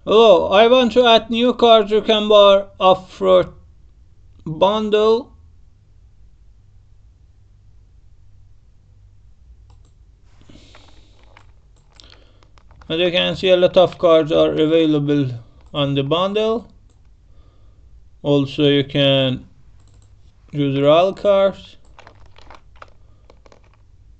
Hello, I want to add new cars you can buy off-road bundle. As you can see, a lot of cars are available on the bundle. Also, you can use real cars.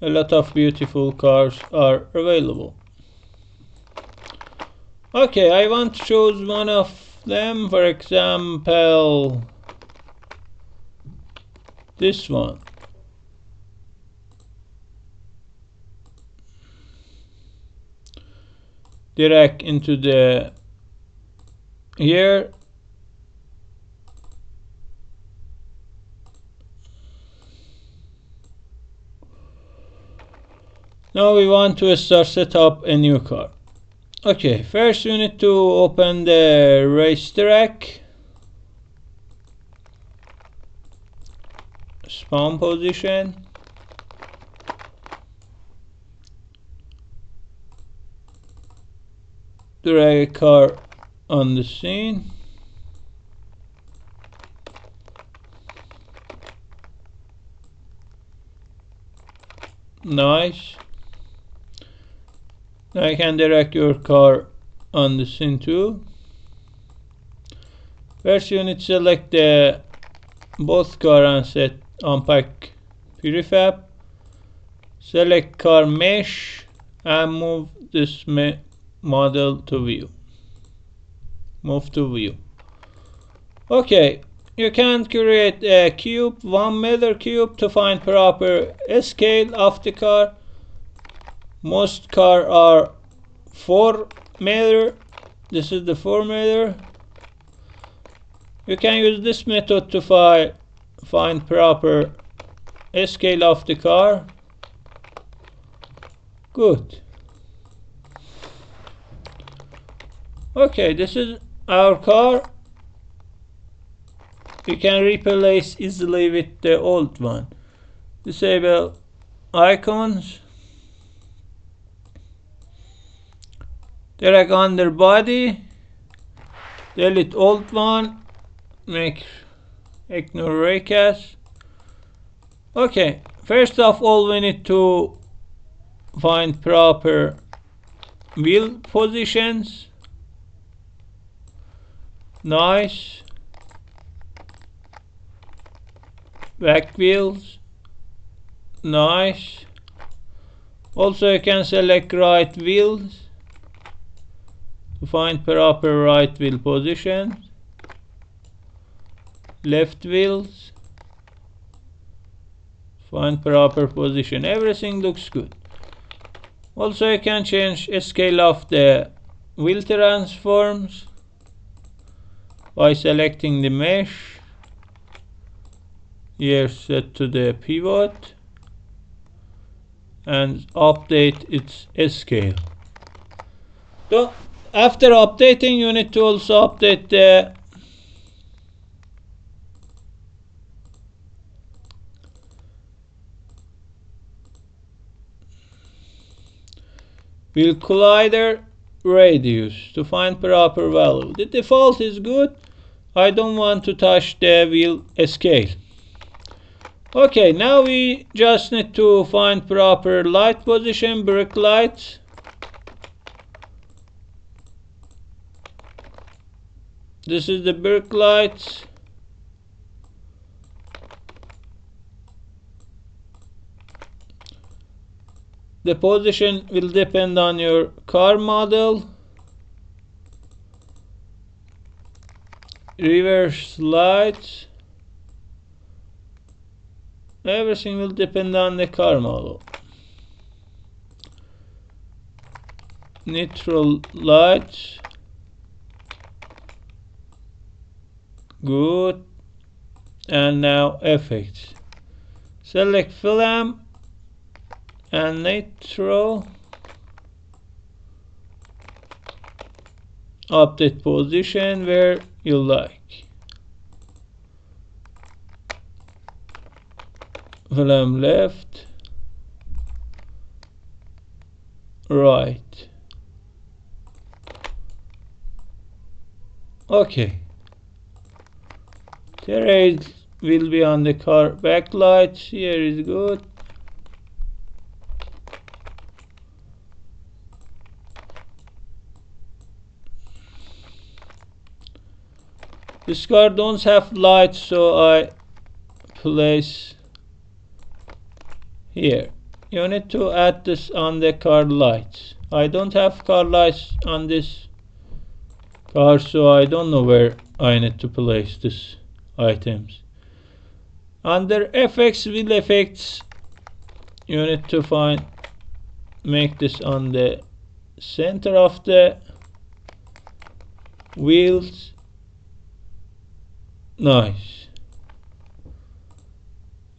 A lot of beautiful cars are available. Okay, I want to choose one of them. For example, this one. Direct into the here. Now we want to start set up a new car. Okay, first you need to open the racetrack. Spawn position. Drag a car on the scene. Nice. Now you can direct your car on the scene too. First you need to select the both car and set unpack prefab. Select car mesh and move this model to view. Move to view. Okay, you can create a cube, 1 meter cube, to find proper scale of the car. Most cars are 4 meter. This is the 4 meter. You can use this method to find proper scale of the car. Good. Okay, this is our car. You can replace easily with the old one. Disable icons. Drag under body. Delete old one. Ignore raycast. Okay, first of all we need to find proper wheel positions. Nice. Back wheels. Nice. Also you can select right wheels to find proper right wheel position. Left wheels. Find proper position. Everything looks good. Also you can change scale of the wheel transforms by selecting the mesh. Here set to the pivot and update its scale. So after updating you need to also update the wheel collider radius to find proper value. The default is good. I don't want to touch the wheel scale. Okay, now we just need to find proper light position, brake lights. This is the brake lights. The position will depend on your car model. Reverse lights. Everything will depend on the car model. Neutral lights. Good. And now effects. Select film and nitro. Update position where you like. Film left, right. Okay. The rails will be on the car backlights. Here is good. This car don't have lights, so I place here. You need to add this on the car lights. I don't have car lights on this car, so I don't know where I need to place this items. Under FX wheel effects, you need to make this on the center of the wheels. Nice.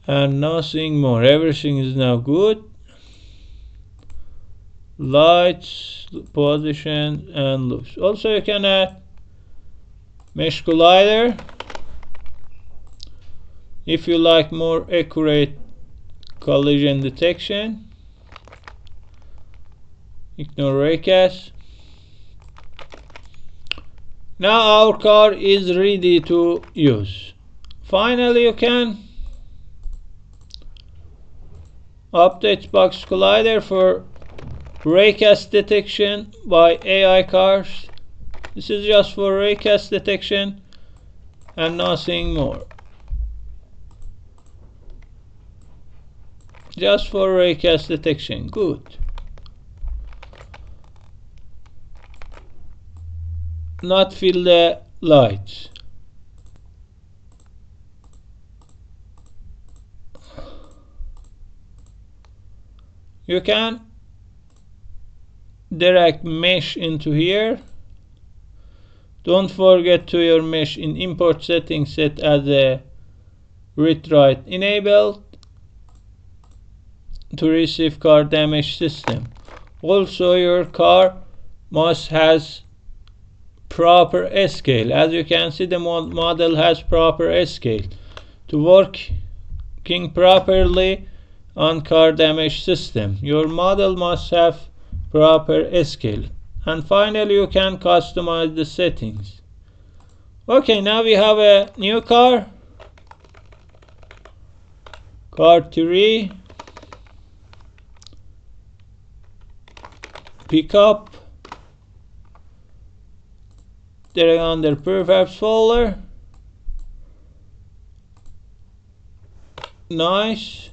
And nothing more. Everything is now good. Lights, position, and loops. Also, you can add mesh collider if you like more accurate collision detection. Ignore raycast. Now our car is ready to use. Finally, you can update box collider for raycast detection by AI cars. This is just for raycast detection and nothing more. Just for raycast detection. Good. Not fill the lights. You can direct mesh into here. Don't forget to your mesh in import settings set as a read write enabled to receive car damage system. Also, your car must has proper scale. As you can see, the model has proper scale. To working properly on car damage system, your model must have proper scale. And finally, you can customize the settings. Okay, now we have a new car. Car 3. Pickup. They're under prefabs folder. Nice.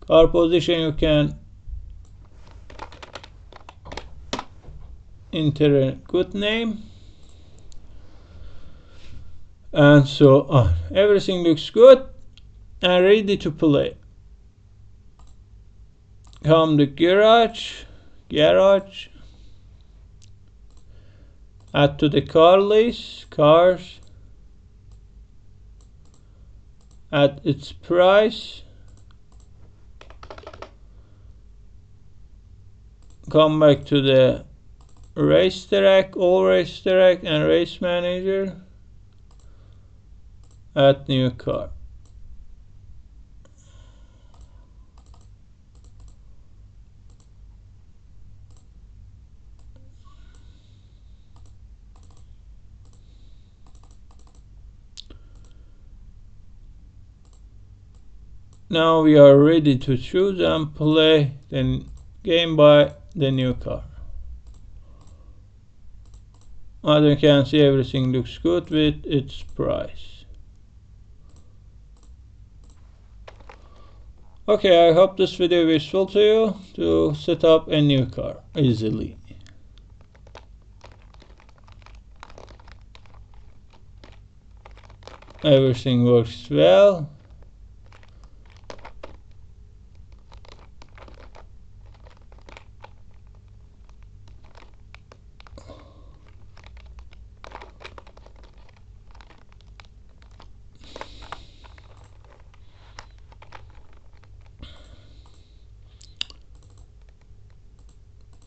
Car position, you can enter a good name and so on. Everything looks good and ready to play. Come to garage. Add to the car list, cars, add its price, come back to the racetrack, all racetrack and race manager, add new car. Now we are ready to choose and play the game by the new car. As you can see, everything looks good with its price. Okay, I hope this video is useful to you to set up a new car easily. Everything works well.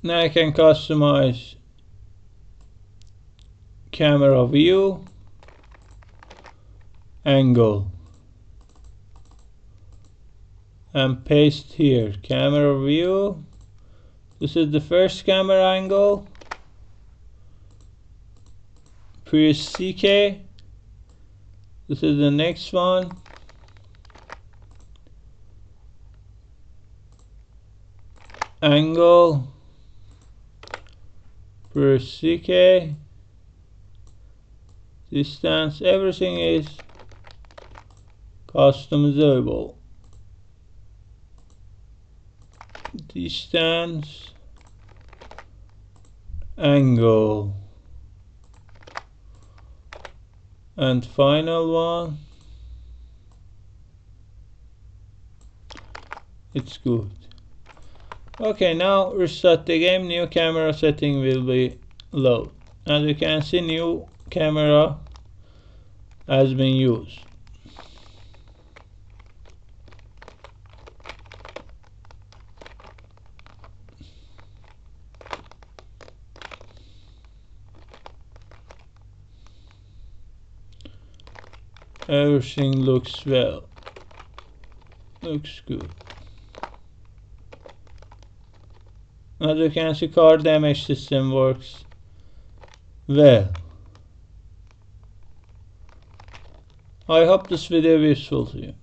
Now I can customize camera view, angle, and paste here. Camera view. This is the first camera angle. press CK. This is the next one. Angle, press CK. Distance, everything is customizable. Distance, angle, and final one. It's good. Okay, now restart the game. New camera setting will be load. As you can see, new camera has been used. Everything looks well. Looks good. As you can see, car damage system works well. I hope this video is useful to you.